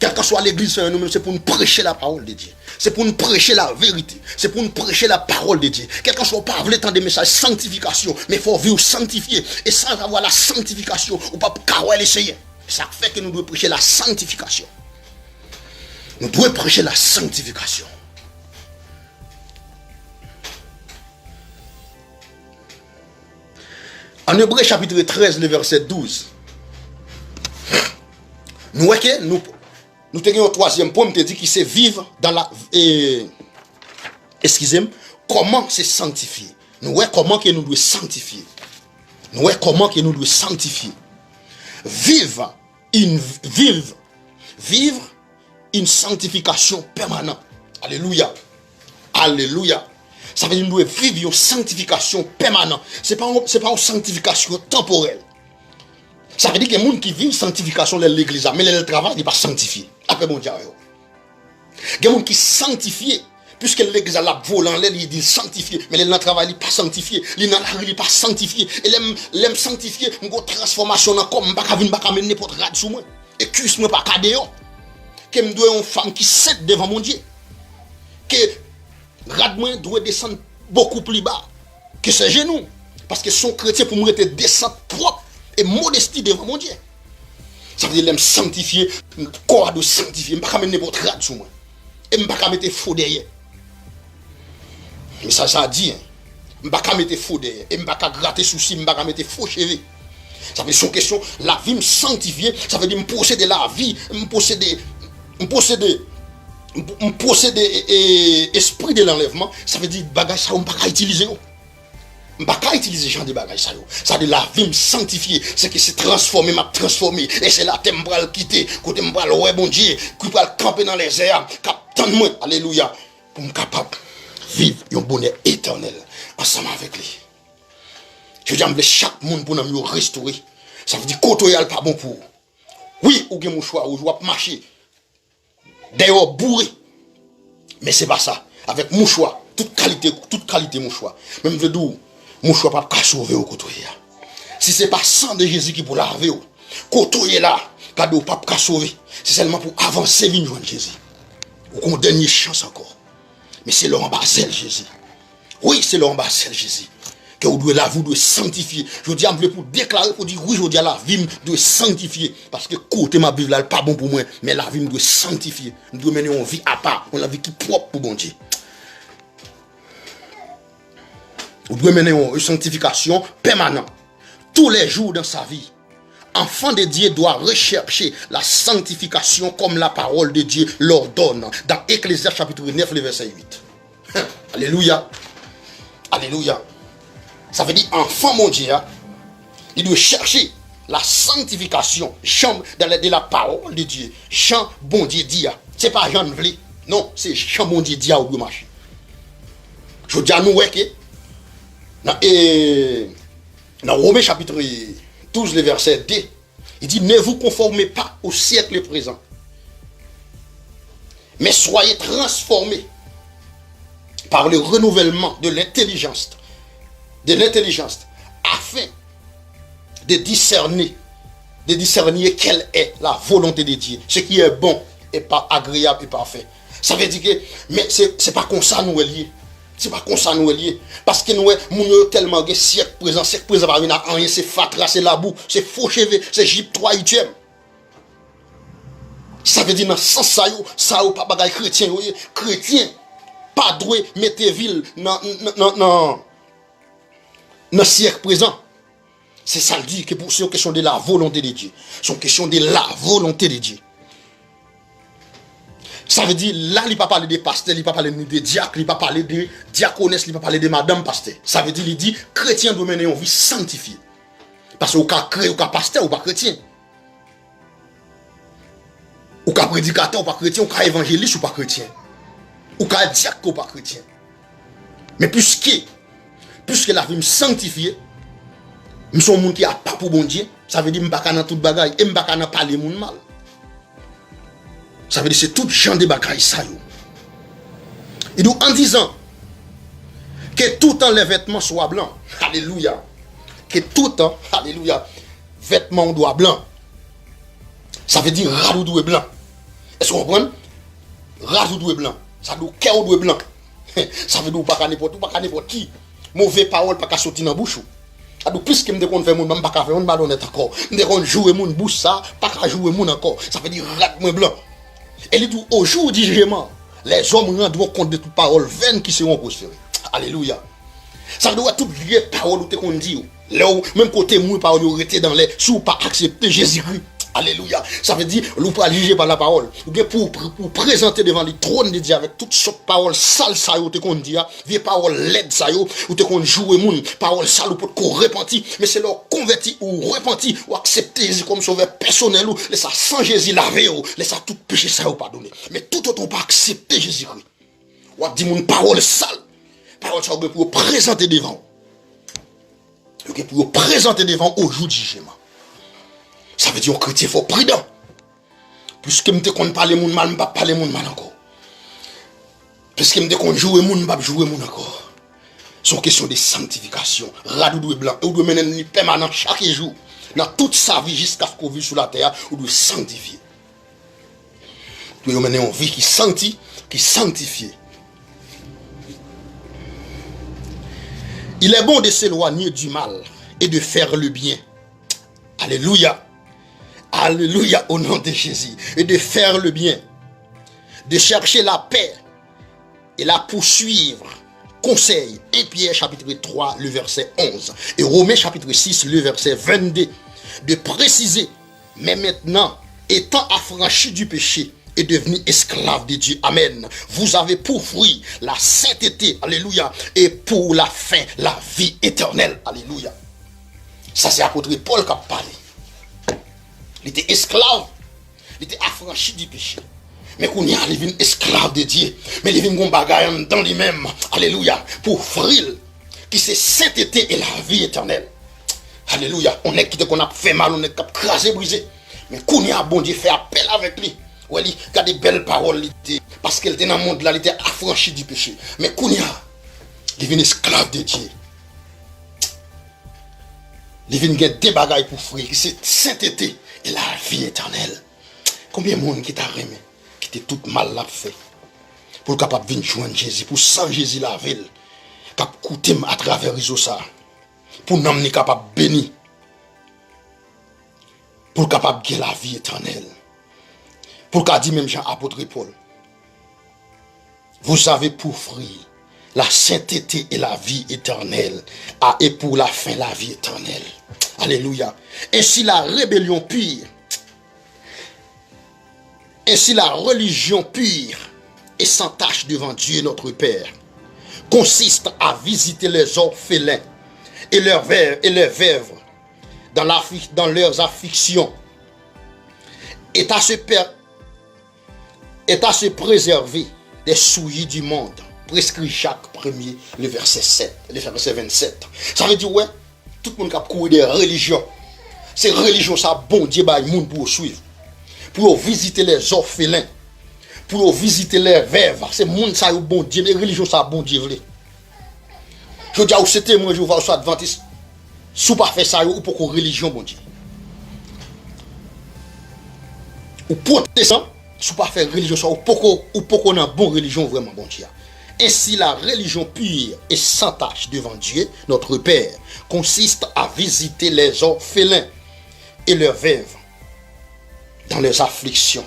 Quelle que soit l'église, nous-mêmes, c'est pour nous prêcher la parole de Dieu. C'est pour nous prêcher la vérité. C'est pour nous prêcher la parole de Dieu. Quel que soit pas tant des messages sanctification, mais il faut vivre sanctifié. Et sans avoir la sanctification, ou pas pour essayer. Ça fait que nous devons prêcher la sanctification. Nous devons prêcher la sanctification. En Hébreu chapitre 13, le verset 12. Nous voyons que nous avons un troisième point, qui dit qu'il c'est vivre dans la... excusez-moi, comment c'est sanctifié. Nous voyons comment que nous devons sanctifier. Nous voyons comment que nous devons sanctifier. Vivre une sanctification permanente. Alléluia. Alléluia. Ça veut dire que nous devons vivre une sanctification permanente. Ce n'est pas une sanctification temporelle. Ça veut dire que les gens qui vivent une sanctification de l'église, mais le travail n'est pas sanctifié. Après mon Dieu. Il y a des gens qui sanctifient, puisque l'église a la volant, il dit sanctifié, mais le travail n'est pas sanctifié, le dans la rue n'est pas sanctifié. Et l'aime sanctifié, une transformation comme je ne vais pas mener n'importe quoi sur moi. Et que je ne pas cadeau. Que je dois une femme qui s'aide devant mon Dieu. Que radement doit descendre beaucoup plus bas que ses genoux. Parce que son chrétien pour me descendre propre et modestie devant mon Dieu. Ça veut dire qu'il me sanctifier, corps de sanctifier, je ne vais pas mettre n'importe quoi sur moi. Et je ne vais pas mettre faux derrière. Mais ça dit, je ne vais pas mettre faux derrière. Et je ne vais pas gratter souci, je ne vais pas mettre faux cheveux. Ça veut dire son question, la vie me sanctifier, ça veut dire me posséder la vie, me posséder esprit de l'enlèvement, ça veut dire bagage ça on ne peut pas utiliser. On ne peut pas utiliser genre de bagage ça. Ça veut dire la vie me sanctifier, c'est que c'est transformé, m'a transformé. Et c'est là que je vais le quitter, que je vais le ouais bon Dieu, que je vais le camper dans les airs, captant moi, alléluia, pour me capable vivre un bonheur éternel ensemble avec lui. Je dis à chaque monde pour nous restaurer. Ça veut dire que côté n'est pas bon pour vous. Oui, ou bien mon choix, ou je vais marcher. D'ailleurs, bourré. Mais c'est pas ça. Avec mon choix, toute qualité mon choix. Même je dis, mon choix pas qu'à sauver au côté. Si c'est pas sang de Jésus qui pour laver, côté là, cadeau pas qu'à sauver. C'est seulement pour avancer vers Jésus. Ou qu'on dernière chance encore. Mais c'est l'embarcel Jésus. Oui, c'est l'embarcel Jésus. Que vous devez sanctifier. Je dis à pour déclarer, pour dire oui, je dis à la vie doit sanctifier. Parce que côté ma Bible là, n'est pas bon pour moi. Mais la vie doit sanctifier. Nous devons mener une vie à part. On a une vie qui est propre pour bon Dieu. Vous devez mener une sanctification permanente. Tous les jours dans sa vie. Enfant de Dieu doit rechercher la sanctification comme la parole de Dieu l'ordonne. Dans Ecclésiaste chapitre 9, le verset 8. Alléluia. Alléluia. Ça veut dire, enfant mon Dieu, il doit chercher la sanctification, champ de la parole de Dieu, champ bon Dieu dit. Ce n'est pas Jean Vlé, non, c'est champ bon Dieu dit au bout marché. Je dis à nous que dans Romains chapitre 12, le verset 2, il dit, ne vous conformez pas au siècle présent, mais soyez transformés par le renouvellement de l'intelligence, afin de discerner quelle est la volonté de Dieu, ce qui est bon et pas agréable et parfait. Ça veut dire que, mais c'est pas comme ça nous est lié. C'est pas comme ça nous est lié. Parce que nous sommes tellement de siècle présent pas rien, c'est fatra, c'est la boue, c'est faux cheveux, c'est Gypte 3 8e. Ça veut dire dans ce sens ça ou pas bagay chrétien, pas doué mettre ville dans le siècle présent. C'est ça le dit que pour c'est une question de la volonté de Dieu. C'est une question de la volonté de Dieu. Ça veut dire, là, il ne va pas parler de pasteur, il ne va pas parler de diacre, il ne va pas parler de diaconesse, il ne va pas parler de madame pasteur. Ça veut dire, il dit, chrétien doit mener une vie sanctifiée. Parce qu'au cas créé, au cas pasteur, ou pas chrétien. Ou cas prédicateur, ou pas chrétien, ou cas évangéliste, ou pas chrétien. Ou cas diacre, ou pas chrétien. Mais puisque la vie me sanctifiée, je suis un monde qui a pas pour bon Dieu, ça veut dire que je ne suis pas dans tout bagaille, et je ne suis pas dans parler mon mal. Ça veut dire que c'est tout genre de bagaille ça. Et donc en disant que tout temps les vêtements soient blancs, alléluia, que tout temps, alléluia, vêtements doivent blancs, ça veut dire radou doit blanc. Est-ce que vous comprenez? Rajout doué blanc. Ça doit cœur doué blanc. Ça veut dire pas n'importe qui. Mauvais parole pas qu'à sortir dans bouche. Ça doit plus que me déconne faire mon même pas qu'à faire mon malhonnête encore. Me déconne jouer mon bouche ça, pas qu'à jouer mon encore. Ça veut dire rat moins blanc. Et il dit au jour du jugement, les hommes rendront compte de toutes paroles vaines qui seront prospérées. Alléluia. Ça doit tout lier parole ou qu'on dit. Même côté moi parole arrêté dans les sous pas accepter Jésus-Christ. Alléluia. Ça veut dire, nous pas juger par la parole. Ou bien pour présenter devant le trône de Dieu avec toutes sortes de paroles sales, ça y est, qu'on dit, vieille parole laide, ça y est, ou te qu'on joue moun, parole sale, ou pour qu'on repentit, mais c'est leur converti ou repenti, ou accepter Jésus comme sauveur personnel, ou laisse ça sans Jésus laver, ou laisse ça tout péché, ça y est, pardonner. Mais tout autant pas accepter Jésus-Christ. Ou dit moun parole sale, parole sale, pour présenter devant. Pour présenter devant au jour du jugement. Ça veut dire que chrétien faut prudent. Puisque je ne parle moun mal, je ne pas parler moun mal encore. Puisque je ne joue moun, je ne pas jouer moun encore. C'est une question de sanctification. Radou blanc. Ou doit mener une permanent chaque jour. Dans toute sa vie jusqu'à ce qu'on vit sur la terre, ou doit sanctifier. Vous doit mener une vie qui sanctifie. Il est bon de s'éloigner du mal et de faire le bien. Alléluia. Alléluia au nom de Jésus. Et de faire le bien. De chercher la paix et la poursuivre. Conseil. 1 Pierre chapitre 3, le verset 11. Et Romains chapitre 6, le verset 22. De préciser. Mais maintenant, étant affranchi du péché et devenu esclave de Dieu. Amen. Vous avez pour fruit la sainteté. Alléluia. Et pour la fin, la vie éternelle. Alléluia. Ça c'est apôtre Paul qui a parlé. Il était esclave, il était affranchi du péché. Mais qu'on y a, il est esclave de Dieu. Mais il vient bagaille dans lui-même. Alléluia. Pour offrir qui c'est sainteté et la vie éternelle. Alléluia. On est qui qu'on a fait mal, on est crasé, brisé. Mais qu'on y a, bon Dieu fait appel avec lui. Ouais, il a des belles paroles. Parce qu'elle était dans le monde là, il était affranchi du péché. Mais qu'on y a, il vient esclave de Dieu. Il vient gagner des bagailles pour offrir qui c'est sainteté et la vie éternelle. Combien de monde qui t'a remis, qui t'a tout mal l'a fait, pour capable de venir joindre Jésus, pour sans Jésus la ville, capable de coûter à travers les ça, pour nous capable de bénir, pour capable de la vie éternelle, pour qu'a dit même Jean apôtre Paul, vous avez pour fruit la sainteté et la vie éternelle, et pour la fin la vie éternelle. Alléluia. Ainsi la rébellion pure, ainsi la religion pure et sans tache devant Dieu notre Père consiste à visiter les orphelins et leurs veuves dans leurs afflictions et à se préserver des souillures du monde. Prescrit Jacques 1er, le verset 27. Ça veut dire, ouais, tout le monde qui a couru des religions. Ces religions, ça, bon Dieu, bah, le monde pour suivre. Pour visiter les orphelins. Pour visiter les veuves. C'est le monde, ça, bon Dieu. Les religions, ça, bon Dieu. Je dis, c'était moi, je vais voir ça adventiste. Si vous pas fait ça, ou pour religion, bon Dieu. Ou protestant, si vous pas fait religion, ça, ou pour qu'on a bon religion, vraiment, bon Dieu. Ainsi, la religion pure et sans tache devant Dieu, notre Père, consiste à visiter les orphelins et leurs veuves dans leurs afflictions.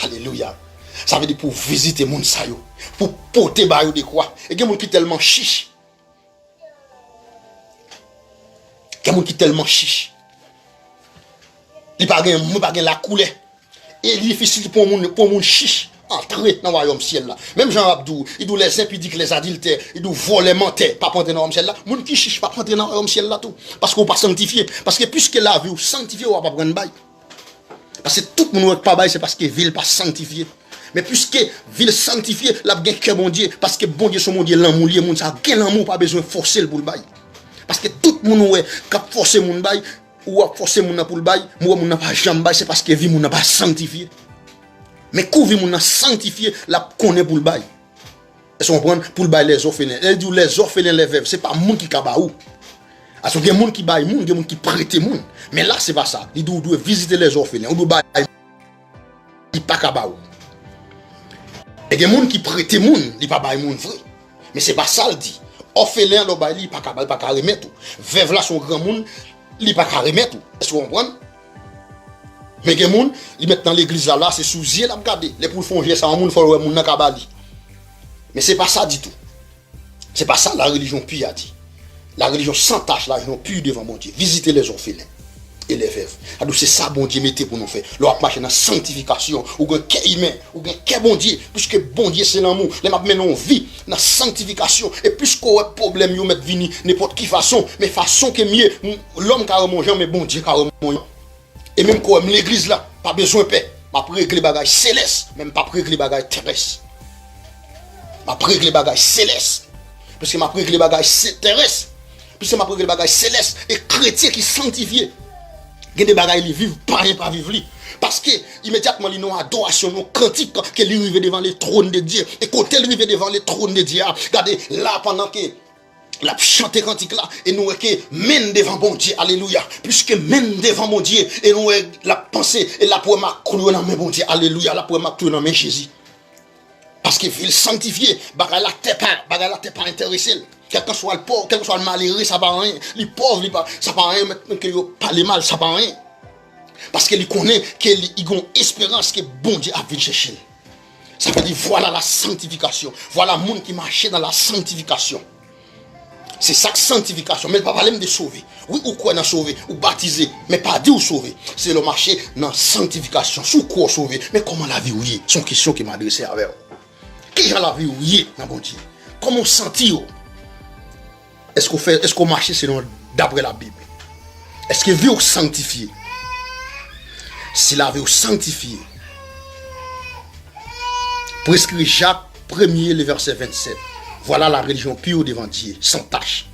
Alléluia. Ça veut dire pour visiter mon sayo, pour porter bayou de quoi. Et il y a des gens qui sont tellement chiches. Il y a des gens qui sont tellement chiches. Il n'y a pas la couleur. Et il est difficile pour mon chiche. Entrer dans le royaume ciel là. Même Jean Abdou, il doit les impudiques, les adultères, il doit voler, mentir, pas entrer dans le royaume ciel là. Moun qui chiche pas entrer dans le royaume ciel là tout. Parce qu'on pas sanctifié. Parce que puisque la vie ou sanctifié, on va pas prendre bail. Parce que tout le monde pas bail, c'est parce que ville pas sanctifié. Mais puisque ville sanctifiée, la bien que bon Dieu, parce que bon Dieu son mon Dieu l'amour, lié moun ça, quel amour pas besoin de forcer le pour le bail. Parce que tout le monde ouais, cap forcer mon bail ou a forcer mon pour le bail, moi mon pas jamais bail, c'est parce que vie mon pas sanctifié. Mais couvrir mon sanctifié, la connaît pour le bail. Est-ce qu'on prend pour le bail les orphelins? Elle dit les orphelins, les veuves, c'est pas moun qui kabaou. Parce qu'il y a des gens qui baillent, il y a des gens qui prêtent moun. Mais là, c'est pas ça. Il doit visiter les orphelins. On doit bailler pas capable. Et des gens qui prêtent moun, li pas bay moun vrai. Mais c'est pas ça le dit. Orphelin lo bay li pas capable pas remettre tout. Veuve là son grand monde, li pas remettre tout. Est-ce que vous comprenez? Mais des gens, ils mettent dans l'église là, c'est sous yeux là regarder. Les pour font ça en moun faut moun nan kabali. Mais c'est pas ça du tout. C'est pas ça la religion pure a dit. La religion sans tâche, la religion pure devant mon Dieu. Visiter les orphelins et les veuves. Alors c'est ça bon Dieu mettez pour nous faire. L'on marcher dans la sanctification, ou un cœur humain, ou un cœur bon Dieu, puisque bon Dieu c'est l'amour. Les m'a menon vie dans la sanctification et puisque a problème yo mettre venir n'importe qui façon, mais façon que mieux l'homme carrément Jean mais bon Dieu carrément. Et même comme l'église là, pas besoin de paix. M'a régler bagages célestes, même pas régler bagages terrestres. M'a régler bagages célestes. Parce que m'a régler bagages terrestres. Puisque m'a régler bagages célestes et chrétiens qui sanctifiés. Il y a des bagages qui vivent pas rien pas vivre. Parce que immédiatement ils ont adoration, ils ont cantique que ils arrivent devant le trône de Dieu. Et quand ils arrivent devant le trône de Dieu, regardez là pendant que la chanter cantique là et nous que mène devant bon Dieu, alléluia, puisque mène devant mon Dieu et nous la pensée et la pour ma clouer dans main bon Dieu, alléluia, la pour ma clouer dans main Jésus. Parce que ville sanctifié, bagay la t'es pas intéressé. Quel que soit le pauvre, quel que soit le malheureux, ça va rien. Les pauvres, ça va rien, maintenant que yo parle mal, ça va rien. Parce qu'il connaît qu'il a une espérance que bon Dieu a vu chercher. Ça veut dire voilà la sanctification, voilà le monde qui marche dans la sanctification. C'est ça que sanctification. Mais pas parler de sauver. Oui, ou quoi dans sauver, ou baptiser, mais pas dire ou sauver. C'est le marché dans sanctification. Sous quoi sauver. Mais comment la vie ou y est? C'est une question qui m'a adressée avec vous. Qui j'ai la vie ou y est dans bon Dieu? Comment sentir? Est-ce qu'on marche selon d'après la Bible? Est-ce que vie ou sanctifié? Si la vie ou sanctifié, prescrit Jacques 1er, le verset 27. Voilà la religion pure devant Dieu, sans tâche.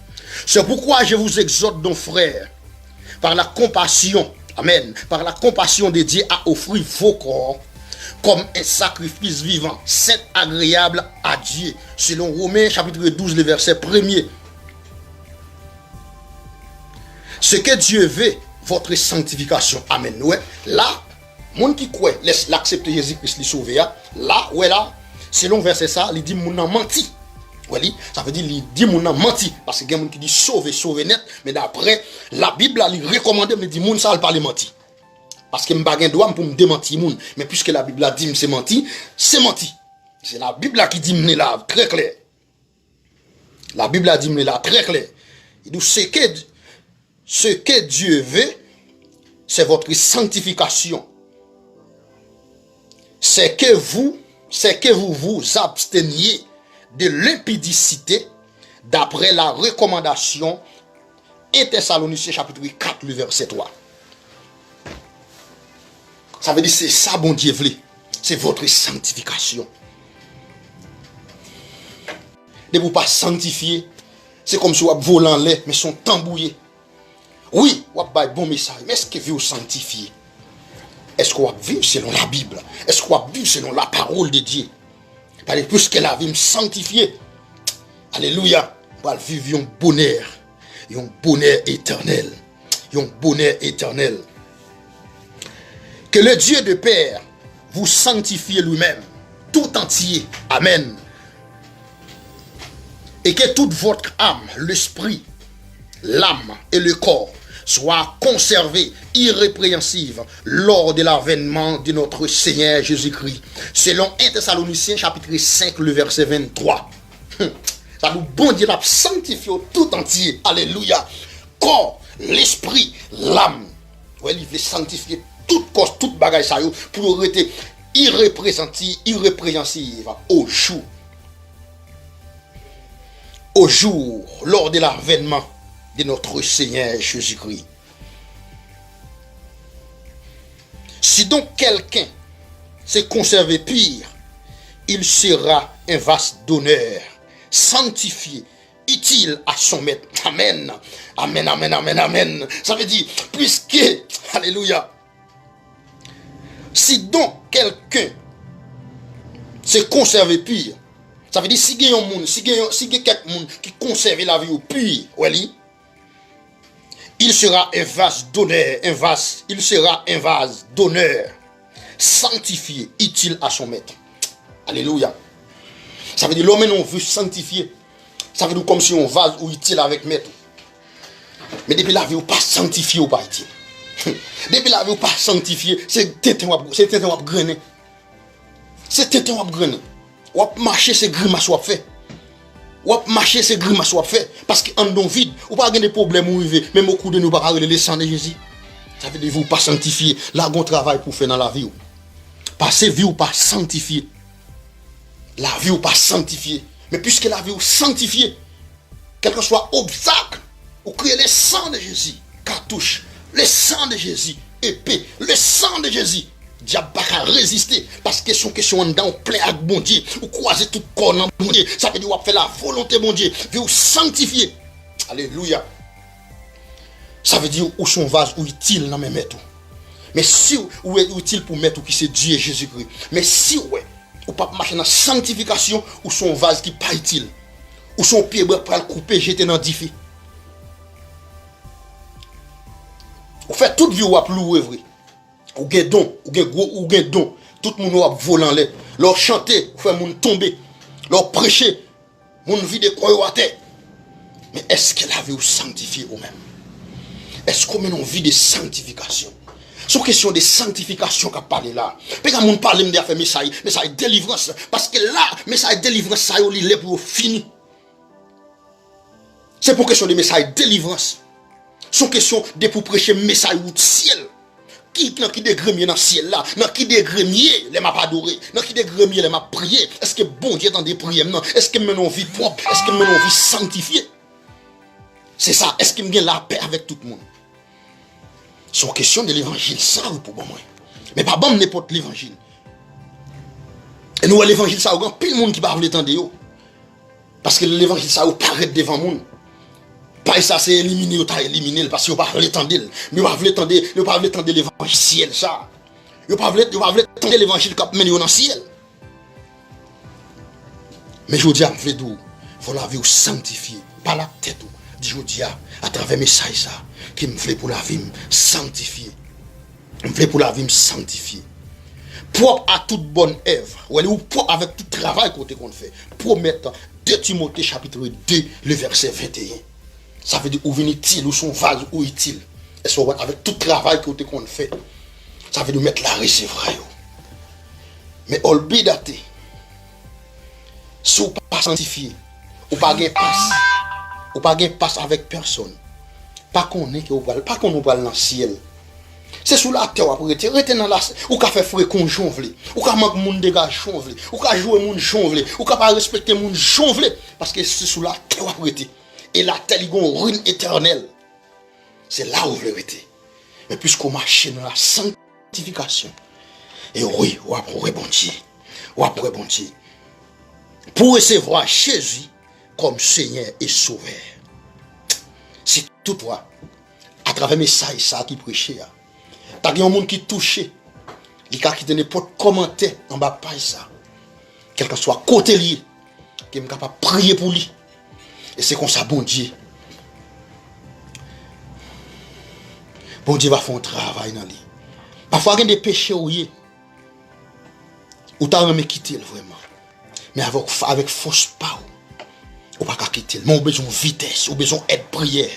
C'est pourquoi je vous exhorte donc, frères, par la compassion, amen, par la compassion de Dieu, à offrir vos corps comme un sacrifice vivant, saint, agréable à Dieu. Selon Romains chapitre 12, le verset 1er. Ce que Dieu veut, votre sanctification. Amen. Ouais. Là, monde qui croit, laisse l'accepter Jésus-Christ, le sauver. Là, ouais, là, selon verset ça, il dit, mon a menti. Oui, ça veut dire qu'il dit mon a menti. Parce que il y a des gens qui disent sauver net. Mais d'après la Bible, il recommande, il dit mon ça ne parle menti. Parce que je n'ai pas le droit pour me démentir. Mais puisque la Bible a dit c'est menti, c'est menti. C'est la Bible qui dit là très clair. La Bible a dit là très clair. Il dit ce que Dieu veut, c'est votre sanctification. C'est que vous vous absteniez de l'impudicité d'après la recommandation 1 Thessaloniciens chapitre 4 le verset 3. Ça veut dire c'est ça bon Dieu veut. C'est votre sanctification. De vous pas sanctifier, c'est comme si vous volant lait mais sont tambouillés. Oui, vous avez un bon message, mais est-ce que vous sanctifiez? Est-ce que vous vivez selon la Bible? Est-ce que vous vivez selon la parole de Dieu? Parce que puisque la vie me sanctifiée, alléluia, vous allez vivre un bonheur éternel. Un bonheur éternel. Que le Dieu de Père vous sanctifie lui-même, tout entier. Amen. Et que toute votre âme, l'esprit, l'âme et le corps soient conservés irrépréhensibles lors de l'avènement de notre Seigneur Jésus-Christ. Selon 1 Thessaloniciens chapitre 5, le verset 23. Ça nous bon Dieu l'a sanctifié tout entier. Alléluia. Corps, l'esprit, l'âme. Ouais, il veut sanctifier toute cause, toute bagaille ça pour être irrépréhensible au jour, lors de l'avènement de notre Seigneur Jésus-Christ. Si donc quelqu'un s'est conservé pire, il sera un vaste d'honneur, sanctifié, utile à son maître. Amen. Amen, amen, amen, amen. Ça veut dire, puisque, alléluia, si donc quelqu'un s'est conservé pire, ça veut dire si il y a un monde, si il y a quelqu'un qui conserve la vie au pire, il sera un vase d'honneur, il sera un vase d'honneur, sanctifié, utile à son maître. Alléluia. Ça veut dire l'homme non veut sanctifier. Ça veut dire comme si on vase ou utile avec maître. Mais depuis la vie, ou pas sanctifié ou pas utile. Depuis la vie, ou pas sanctifié, c'est tétin ou grainer. C'est tétin ou grainer. Ou marcher, c'est grimace ou fait. Ou marcher, c'est grimace ou fait. Parce qu'en don vide, ou pas avoir des problèmes ou vivre, même au coup de nous, pas le sang de Jésus. Ça veut dire vous pas sanctifier. Là, on travail pour faire dans la vie. Passer vie ou pas sanctifier. La vie ou pas sanctifier. Mais puisque la vie ou sanctifier, quel que soit obstacle, ou créer le sang de Jésus, cartouche, le sang de Jésus, épée, le sang de Jésus. Diable pas qu'à résister parce que son question en dedans plein avec bon Dieu ou croiser tout corps dans bon Dieu, ça veut dire on fait la volonté bon Dieu, vous sanctifier. Alléluia. Ça veut dire où son vase ou utile dans mes maîtres. Mais si ou est utile pour mettre qui c'est Dieu et Jésus-Christ. Mais si ouais, ou pas marcher dans sanctification ou son vase qui pas utile. Ou son pied pour le couper, jeter dans diffi. Ou fait toute vie ou à louer vrai. Ou gen don, ou gen gros, ou gen don. Tout le monde a volant les. Leur chanter, faire moun tomber. Leur prêcher, moun vide croix à terre. Mais est-ce que la vie ou sanctifier ou même? Est-ce qu'on mène une vie de sanctification? C'est une question de sanctification qu'a parlé là. Parce que moun parle de faire message délivrance. Parce que là, message délivrance, ça y est pour finir. C'est pour question de message délivrance. C'est une question de pour prêcher message ou ciel. Qui des gremiers dans le ciel là, dans qui des gremiers les m'a adoré, dans qui des gremiers les m'a prié. Est-ce que bon Dieu dans des prières non? Est-ce que mon vie propre, est-ce que mon vie sanctifiée? C'est ça, est-ce qu'il me gagne la paix avec tout le monde? C'est une question de l'évangile ça pour moi. Mais pas bon n'importe l'évangile. Et nous l'évangile ça grand pile monde qui va vouloir entendre. Parce que l'évangile ça paraît devant monde. Pas ça c'est éliminé ou t'as éliminé parce que vous pas l'étendre mais vous pas l'étendre l'évangile ciel ça vous pas l'étendre l'évangile qui mène dans le ciel mais je dis à vous faut la vie sanctifier par la tête je dis à travers message ça qui me fait pour la vie sanctifier me fait pour la vie sanctifier propre à toute bonne œuvre ou propre avec tout travail qu'on fait promettre 2 Timothée chapitre 2 le verset 21. Ça veut dire ou venir utile ou son vase ou utile. Et ça avec tout travail que qu'on fait. Ça veut dire mettre la recevoir. Mais on le daté. Si vous pas sanctifié, ou pas gain passe. Ou pas gain passe avec personne. Pas qu'on est que vous pas qu'on nous parle dans le ciel. C'est sous la terre après rester dans la ou ka faire frère conjonvler, ou ka manque monde dégage jonvler, ou ka jouer monde jonvler, ou ka pas respecter monde jonvler parce que c'est sous la terre après. Et la terre est une ruine éternelle. C'est là où vous voulez être. Mais puisqu'on marche dans la sanctification, et oui, ou après bon Dieu, ou après bon Dieu, pour recevoir Jésus comme Seigneur et Sauveur. C'est toutefois, à travers mes messages ça qui prêchait, t'as un monde qui touché, il a quitté n'importe commentaire en bas page ça, quel que soit côté lié, qui est capable de prier pour lui. Et c'est comme ça, bon Dieu. Bon Dieu va faire un travail dans lui. Parfois, il y a des péchés où il ou t'as même quitté vraiment. Mais avec force pas ou pas quitter. Mais on a besoin de vitesse, on a besoin d'aide prière.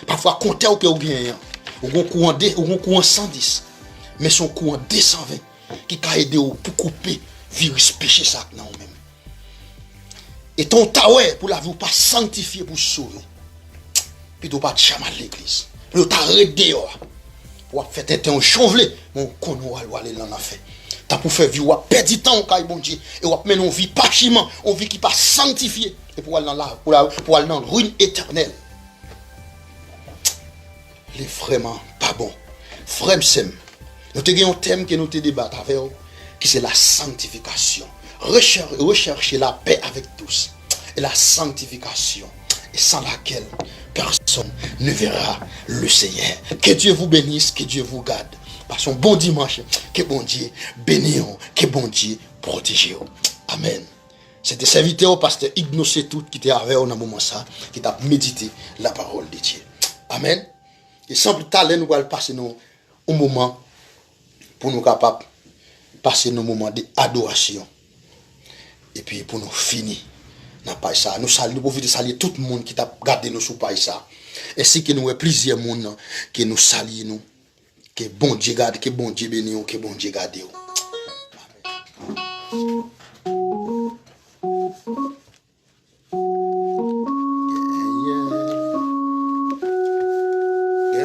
Parfois, compter ou bien, ou un courant 110, mais son courant 220 qui a aidé pour couper virus péché ça non même. Et ton taoué pour la vie pas sanctifier pour sauver. Puis tu pas te chamal l'église. Puis tu t'arrêtes dehors. Pour faire un chanvelé, mon con ou aller dans la fait. T'as pour faire vivre perdre du temps au bon Dieu et on mener une vie pas chiment, une vie qui pas sanctifiée et pour aller dans la pour aller dans la ruine éternelle. Les vraiment pas bon. Frère Sem, nous avons un thème que nous te débattons avec qui c'est la sanctification. Rechercher la paix avec tous et la sanctification et sans laquelle personne ne verra le Seigneur. Que Dieu vous bénisse, que Dieu vous garde. Passons bon dimanche, que bon Dieu bénisse, que bon Dieu protège. Amen. C'était serviteur pasteur Ignace tout qui était avec nous dans moment ça, qui t'a médité la parole de Dieu. Amen. Et sans plus tarder, nous allons passer un moment pour nous capables passer nos moments d'adoration. Et puis pour nous finir, ça, nous saluons, nous profitons de saluer tout le monde qui t'a gardé nous sur ça. Ainsi que nous avons plusieurs monde qui nous saluent, nous. Que bon Dieu garde, que bon Dieu bénisse, que bon Dieu garde.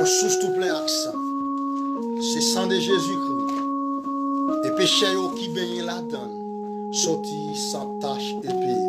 Sous tout plein accent. C'est sang de Jésus-Christ. Et péché qui baigne la donne. Sorti sans tache et pays.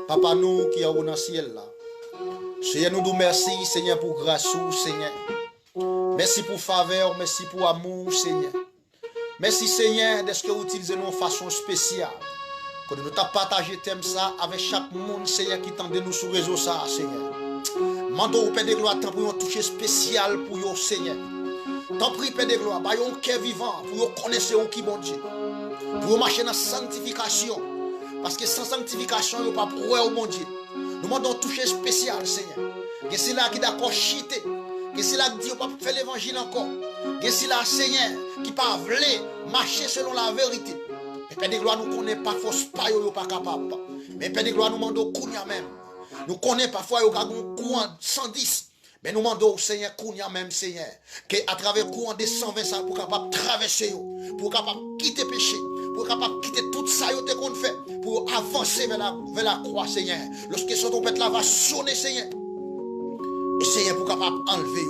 Papa nous qui est dans le ciel là. Seigneur, nous nous merci, Seigneur, pour grâce, Seigneur. Merci pour faveur, merci pour amour, Seigneur. Merci, Seigneur, de ce que vous utilisez nous de façon spéciale. Que nous t'avons partagé thème ça avec chaque monde, Seigneur, qui tente de nous sur le réseau ça, Seigneur. Mando au Père de gloire, tant pour un toucher spécial pour vous, Seigneur. Tant prie, Père de gloire, bah un cœur vivant, pour vous connaître qui bon Dieu. Pour vous marcher dans la sanctification. Parce que sans sanctification, vous ne pouvez pas prouver au bon Dieu. Nous demandons toucher spécial, Seigneur. Que c'est là qui est d'accord chiter. Que c'est là qui dit qu'on ne peut pas faire l'évangile encore. Que c'est là, Seigneur, qui ne peut pas marcher selon la vérité. Mais Père de gloire, nous ne connaissons pas force, pas pas capable. Mais Père de gloire, nous demandons Kounia même. Nous connaissons parfois un courant 110. Mais nous demandons au Seigneur Kounia même, Seigneur, qu'à travers le courant des 120, ça pour capable traverser, pour capable quitter le péché, pour capable quitter tout ça qu'on fait, pour avancer vers la croix, Seigneur. Lorsque son trompette là va sonner, Seigneur. Et Seigneur, pour capable enlever,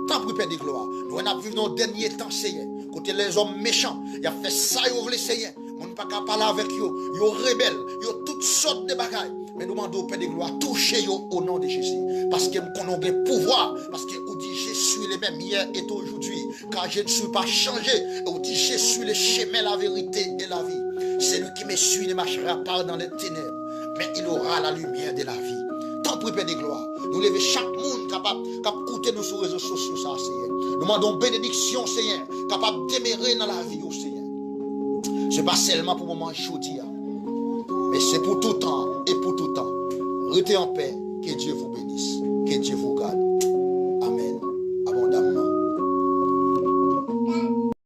tant pour Père de gloire. Nous avons vécu dans le dernier temps, Seigneur. Côté les hommes méchants, ils ont fait ça, ils ont voulu, Seigneur. On ne peut pas parler avec eux. Ils sont rebelles, ils ont toutes sortes de bagailles. Mais nous demandons au Père de gloire, touchez au nom de Jésus. Parce que nous avons le pouvoir. Parce que vous dites, je suis le même hier et aujourd'hui. Car je ne suis pas changé. Et vous dites, je suis le chemin, la vérité et la vie. Celui qui me suit ne marchera pas dans les ténèbres. Mais il aura la lumière de la vie. Tant pour Père de gloire. Nous levons chaque monde capable d'écouter nous sur les réseaux sociaux, ça, Seigneur. Nous demandons bénédiction, Seigneur. Capable d'émérer dans la vie, oh Seigneur. Ce n'est pas seulement pour le moment aujourd'hui. Mais c'est pour tout temps et pour tout temps. Restez en paix. Que Dieu vous bénisse. Que Dieu vous garde.